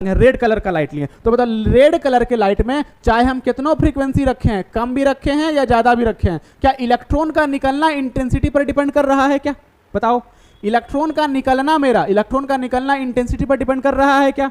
Red colour का light लिए, तो बता रेड कलर के लाइट में चाहे हम कितनों फ्रीक्वेंसी रखे हैं, कम भी रखे हैं या ज्यादा भी रखे हैं, क्या इलेक्ट्रॉन का निकलना इंटेंसिटी पर डिपेंड कर रहा है क्या? बताओ, इलेक्ट्रॉन का निकलना इंटेंसिटी पर डिपेंड कर रहा है क्या?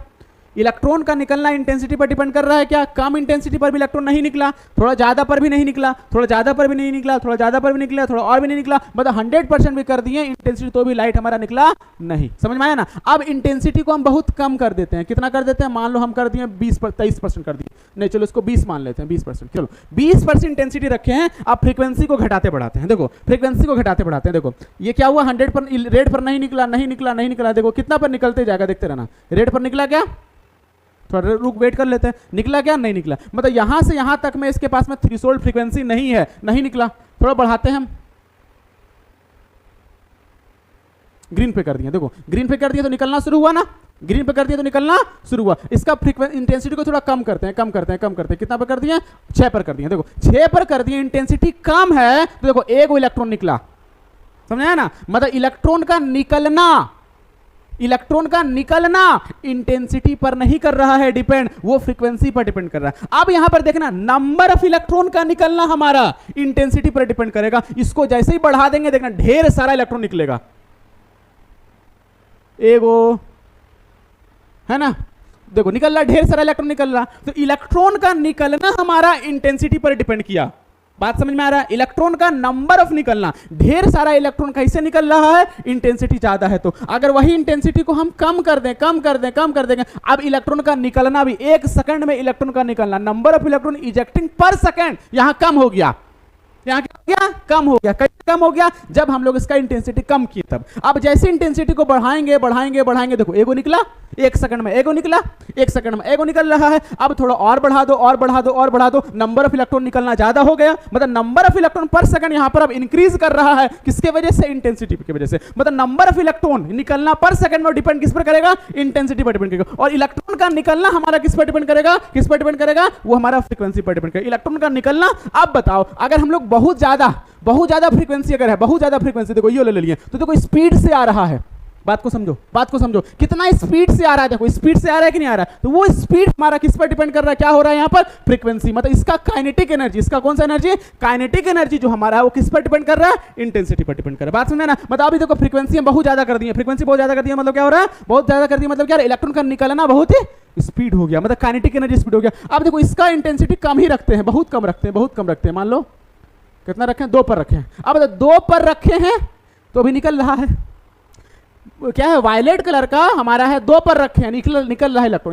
इलेक्ट्रॉन का निकलना इंटेंसिटी पर डिपेंड कर रहा है क्या? कम इंटेंसिटी पर भी इलेक्ट्रॉन नहीं निकला, थोड़ा ज्यादा पर भी नहीं निकला, थोड़ा ज्यादा पर भी नहीं निकला, थोड़ा ज्यादा पर भी निकला, थोड़ा और भी नहीं निकला, मतलब 100% भी कर दिए इंटेंसिटी तो भी लाइट हमारा निकला नहीं। समझ में आया ना? अब इंटेंसिटी को हम बहुत कम कर देते हैं, कितना कर देते हैं? मान लो हम कर दिए 23% कर दिए, नहीं चलो इसको 20 मान लेते हैं, 20%, चलो 20% इंटेंसिटी रखे हैं। अब फ्रीक्वेंसी को घटाते बढ़ाते हैं, देखो फ्रीक्वेंसी को घटाते बढ़ाते हैं, देखो ये क्या हुआ, 100 पर रेड पर नहीं निकला, नहीं निकला, नहीं निकला, देखो कितना पर निकलते जाएगा, देखते रहना। रेड पर निकला क्या? थोड़ा रुक वेट कर लेते हैं, निकला क्या? नहीं निकला, मतलब यहां से यहां तक में इसके पास में थ्रेशोल्ड फ्रीक्वेंसी नहीं है, नहीं निकला, थोड़ा बढ़ाते हैं हम, ग्रीन पे कर दिया, देखो ग्रीन पे कर दिया तो निकलना शुरू हुआ ना, ग्रीन पे कर दिया तो निकलना शुरू हुआ। इसका फ्रीक्वेंसी इंटेंसिटी को थोड़ा कम करते हैं, कम करते हैं, कम करते हैं, कितना पर कर दिया? 6 पर कर दिया, देखो 6 पर कर दिया, इंटेंसिटी कम है तो देखो एक इलेक्ट्रॉन निकला, समझाया ना? मतलब इलेक्ट्रॉन का निकलना इंटेंसिटी पर नहीं कर रहा है डिपेंड, वो फ्रीक्वेंसी पर डिपेंड कर रहा है। अब यहां पर देखना, नंबर ऑफ इलेक्ट्रॉन का निकलना हमारा इंटेंसिटी पर डिपेंड करेगा। इसको जैसे ही बढ़ा देंगे देखना ढेर सारा इलेक्ट्रॉन निकलेगा, एगो है ना, देखो निकल रहा, ढेर सारा इलेक्ट्रॉन निकल रहा, तो इलेक्ट्रॉन का निकलना हमारा इंटेंसिटी पर डिपेंड किया। बात समझ में आ रहा है? इलेक्ट्रॉन का नंबर ऑफ निकलना, ढेर सारा इलेक्ट्रॉन कैसे निकल रहा है? इंटेंसिटी ज्यादा है तो। अगर वही इंटेंसिटी को हम कम कर दें, कम कर दें, कम कर देंगे, अब इलेक्ट्रॉन का निकलना भी 1 सेकंड में इलेक्ट्रॉन का निकलना, नंबर ऑफ इलेक्ट्रॉन इजेक्टिंग पर सेकंड यहां कम हो गया, यहां क्या हो गया? कम हो गया। कैसे कम हो गया? जब हम लोग इसका इंटेंसिटी कम किए तब। अब जैसे इंटेंसिटी को बढ़ाएंगे बढ़ाएंगे बढ़ाएंगे, देखो एगो निकला, 1 सेकंड में एगो निकला, 1 सेकंड में एगो निकल रहा है। अब थोड़ा और बढ़ा दो, और बढ़ा दो, और बढ़ा दो, नंबर ऑफ इलेक्ट्रॉन निकलना ज्यादा हो गया, मतलब नंबर ऑफ इलेक्ट्रॉन पर सेकंड यहां पर अब इंक्रीज कर रहा है, किसके वजह से? इंटेंसिटी की वजह से। मतलब नंबर ऑफ इलेक्ट्रॉन निकलना पर सेकंड में डिपेंड किस पर करेगा? इंटेंसिटी पर डिपेंड करेगा। और इलेक्ट्रॉन का निकलना हमारा किस पर डिपेंड करेगा? किस पर डिपेंड करेगा? वो हमारा फ्रीक्वेंसी पर डिपेंड करेगा, इलेक्ट्रॉन का निकलना। अब बताओ, अगर हम लोग बहुत ज्यादा फ्रीक्वेंसी अगर है, बहुत ज्यादा फ्रीक्वेंसी, देखो ये ले लिए, तो देखो स्पीड से आ रहा है, बात को समझो, बात को समझो, कितना स्पीड से आ रहा है, देखो स्पीड से आ रहा है कि नहीं आ रहा है? तो वो स्पीड हमारा किस पर डिपेंड कर रहा है? क्या हो रहा है यहाँ पर? फ्रीक्वेंसी। मतलब इसका काइनेटिक एनर्जी, इसका कौन सा एनर्जी? काइनेटिक एनर्जी जो हमारा है वो किस पर डिपेंड कर रहा है? इंटेंसिटी पर डिपेंड कर रहा है। बात समझे ना? मतलब अभी देखो फ्रीक्वेंसी हम बहुत ज्यादा कर दी है, फ्रीक्वेंसी बहुत ज्यादा कर दी है, मतलब क्या हो रहा है? बहुत ज्यादा कर दी, मतलब क्या? इलेक्ट्रॉन का निकलना बहुत ही स्पीड हो गया, मतलब काइनेटिक एनर्जी स्पीड हो गया। अब देखो इसका इंटेंसिटी कम ही रखते हैं, बहुत कम रखते हैं, बहुत कम रखते हैं, मान लो कितना रखें? 2 पर रखें। अब 2 पर रखे हैं तो अभी निकल रहा है, क्या है? वायलेट कलर का हमारा है, 2 पर रखे हैं, निकल रहा है इलेक्ट्रॉन।